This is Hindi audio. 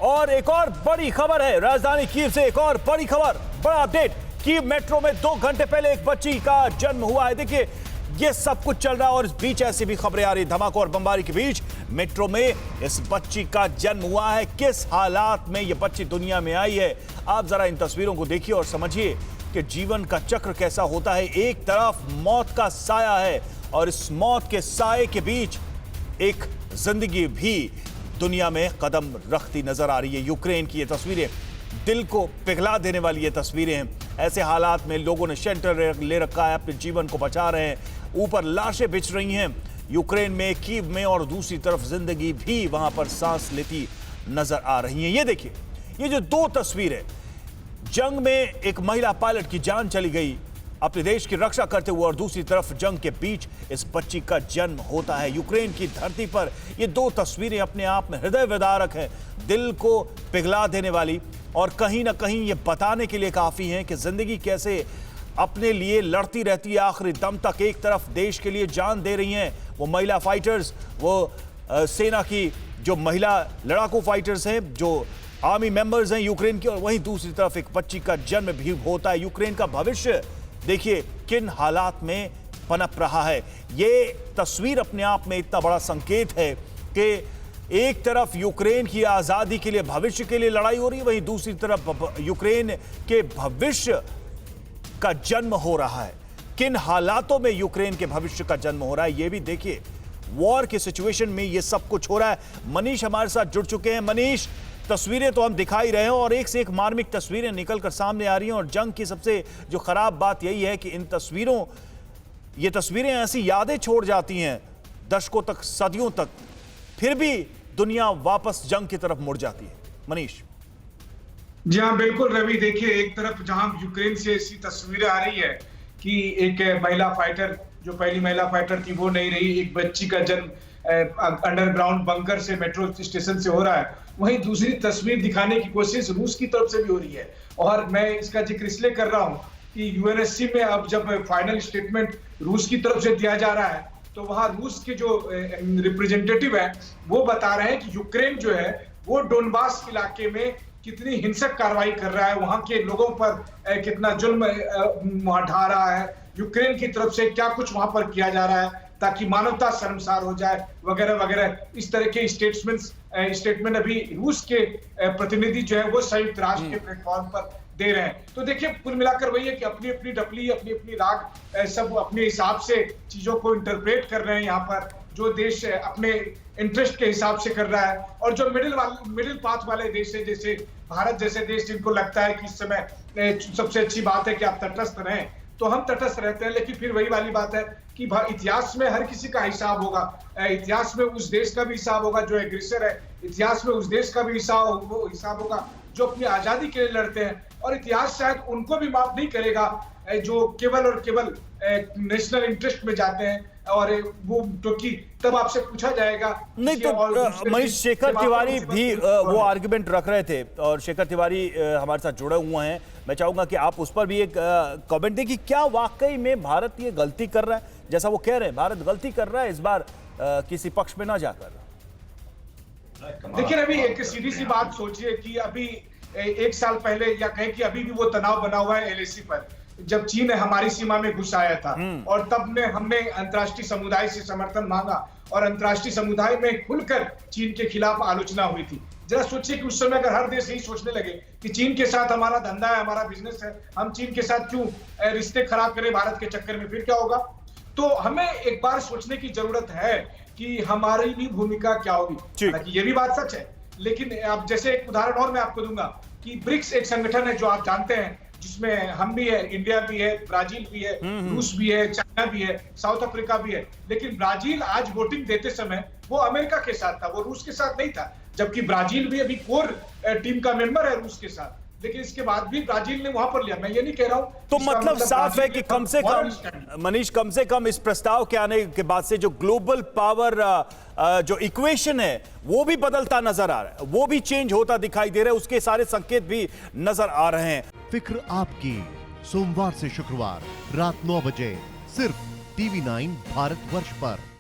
और एक और बड़ी खबर है राजधानी कीव से, एक और बड़ी खबर, बड़ा अपडेट। कीव मेट्रो में 2 घंटे पहले एक बच्ची का जन्म हुआ है। देखिए ये सब कुछ चल रहा है और इस बीच ऐसी भी खबरें आ रही, धमाकों और बमबारी के बीच मेट्रो में इस बच्ची का जन्म हुआ है। किस हालात में ये बच्ची दुनिया में आई है, आप जरा इन तस्वीरों को देखिए और समझिए कि जीवन का चक्र कैसा होता है। एक तरफ मौत का साया है और इस मौत के साये के बीच एक जिंदगी भी दुनिया में कदम रखती नजर आ रही है। यूक्रेन की ये तस्वीरें दिल को पिघला देने वाली ये तस्वीरें हैं। ऐसे हालात में लोगों ने शेल्टर ले रखा है, अपने जीवन को बचा रहे हैं, ऊपर लाशें बिछ रही हैं यूक्रेन में, कीव में, और दूसरी तरफ जिंदगी भी वहां पर सांस लेती नजर आ रही है। ये देखिए, ये जो 2 तस्वीरें, जंग में एक महिला पायलट की जान चली गई अपने देश की रक्षा करते हुए, और दूसरी तरफ जंग के बीच इस बच्ची का जन्म होता है यूक्रेन की धरती पर। ये 2 तस्वीरें अपने आप में हृदय विदारक हैं, दिल को पिघला देने वाली, और कहीं ना कहीं ये बताने के लिए काफी हैं कि जिंदगी कैसे अपने लिए लड़ती रहती है आखिरी दम तक। एक तरफ देश के लिए जान दे रही हैं वो महिला फाइटर्स, वो सेना की जो महिला लड़ाकू फाइटर्स हैं, जो आर्मी मेंबर्स हैं यूक्रेन की, और वहीं दूसरी तरफ एक बच्ची का जन्म भी होता है। यूक्रेन का भविष्य देखिए किन हालात में पनप रहा है। ये तस्वीर अपने आप में इतना बड़ा संकेत है कि एक तरफ यूक्रेन की आजादी के लिए, भविष्य के लिए लड़ाई हो रही है, वहीं दूसरी तरफ यूक्रेन के भविष्य का जन्म हो रहा है। किन हालातों में यूक्रेन के भविष्य का जन्म हो रहा है ये भी देखिए। वॉर की सिचुएशन में ये सब कुछ हो रहा है। मनीष हमारे साथ जुड़ चुके हैं। मनीष, तस्वीरें तो हम दिखा ही रहे हैं और एक से एक मार्मिक तस्वीरें निकलकर सामने आ रही हैं, और जंग की सबसे जो खराब बात यही है कि ये तस्वीरें ऐसी यादें छोड़ जाती हैं दशकों तक, सदियों तक, फिर भी दुनिया वापस जंग की तरफ मुड़ जाती है। मनीष। जी हाँ, बिल्कुल रवि। देखिए, एक तरफ जहां यूक्रेन से ऐसी तस्वीरें आ रही है कि एक महिला फाइटर, जो पहली महिला फाइटर थी वो नहीं रही, एक बच्ची का जन्म अंडरग्राउंड बंकर से, मेट्रो स्टेशन से हो रहा है, वहीं दूसरी तस्वीर दिखाने की कोशिश रूस की तरफ से भी हो रही है। और मैं इसका जिक्र इसलिए कर रहा हूं कि यूएनएससी में अब जब फाइनल स्टेटमेंट रूस की तरफ से दिया जा रहा है, तो वहां रूस के जो रिप्रेजेंटेटिव है वो बता रहे हैं कि यूक्रेन जो है वो डोनबास इलाके में कितनी हिंसक कार्रवाई कर रहा है, वहां के लोगों पर कितना जुल्म वहां ढा रहा है, यूक्रेन की तरफ से क्या कुछ वहां पर किया जा रहा है ताकि मानवता शर्मसार हो जाए, वगैरह वगैरह। इस तरह के स्टेटमेंट अभी रूस के प्रतिनिधि जो है वो संयुक्त राष्ट्र के प्लेटफॉर्म पर दे रहे हैं। तो देखिए, कुल मिलाकर वही है कि अपनी अपनी डपली, अपनी अपनी राग, सब अपने हिसाब से चीजों को इंटरप्रेट कर रहे हैं। यहाँ पर जो देश अपने इंटरेस्ट के हिसाब से कर रहा है, और जो मिडिल पाथ वाले देश है, जैसे भारत जैसे देश, जिनको लगता है कि इस समय सबसे अच्छी बात है कि आप तटस्थ रहें, तो हम तटस्थ रहते हैं। लेकिन फिर वही वाली बात है कि इतिहास में हर किसी का हिसाब होगा। इतिहास में उस देश का भी हिसाब होगा जो एग्रेसर है, इतिहास में उस देश का भी हिसाब होगा जो अपनी आजादी के लिए लड़ते हैं, और इतिहास शायद उनको भी माफ नहीं करेगा जो केवल और केवल नेशनल इंटरेस्ट में जाते हैं। और वो क्योंकि तब आपसे पूछा जाएगा नहीं, तो मनीष, शेखर तिवारी भी वो आर्गुमेंट रख रहे थे, और शेखर तिवारी हमारे साथ जुड़े हुए हैं। मैं चाहूंगा कि आप उस पर भी एक कमेंट दें कि क्या वाकई में भारत ये गलती कर रहा है, जैसा वो कह रहे हैं भारत गलती कर रहा है इस बार किसी पक्ष में ना जाकर। देखिए रवि, एक सीधी सी बात सोचिए कि अभी 1 साल पहले, या कहें कि अभी भी वो तनाव बना हुआ है एलएसी पर, जब चीन हमारी सीमा में घुस आया था, और तब हमने अंतर्राष्ट्रीय समुदाय से समर्थन मांगा, और अंतर्राष्ट्रीय समुदाय में खुलकर चीन के खिलाफ आलोचना हुई थी। जरा सोचिए कि उस समय अगर हर देश यही सोचने लगे कि चीन के साथ हमारा धंधा है, हमारा बिजनेस है, हम चीन के साथ क्यों रिश्ते खराब करें भारत के चक्कर में, फिर क्या होगा? तो हमें एक बार सोचने की जरूरत है कि हमारी भी भूमिका क्या होगी। हालांकि ये भी बात सच है, लेकिन अब जैसे एक उदाहरण और मैं आपको दूंगा कि ब्रिक्स एक संगठन है जो आप जानते हैं, जिसमें हम भी है, इंडिया भी है, ब्राजील भी है, रूस भी है, चाइना भी है, साउथ अफ्रीका भी है। लेकिन ब्राजील आज वोटिंग देते समय वो अमेरिका के साथ था, वो रूस के साथ नहीं था, जबकि ब्राजील भी अभी कोर टीम का मेंबर है रूस के साथ। लेकिन इसके बाद भी ब्राजील ने वहां पर लिया। मैं ये नहीं कह रहा हूं, तो मतलब साफ है कि कम से कम मनीष, कम से कम इस प्रस्ताव के आने के बाद से जो ग्लोबल पावर जो इक्वेशन है वो भी बदलता नजर आ रहा है, वो भी चेंज होता दिखाई दे रहा है, उसके सारे संकेत भी नजर आ रहे हैं। फिक्र आपकी, सोमवार से शुक्रवार रात 9 बजे सिर्फ TV9 भारतवर्ष पर।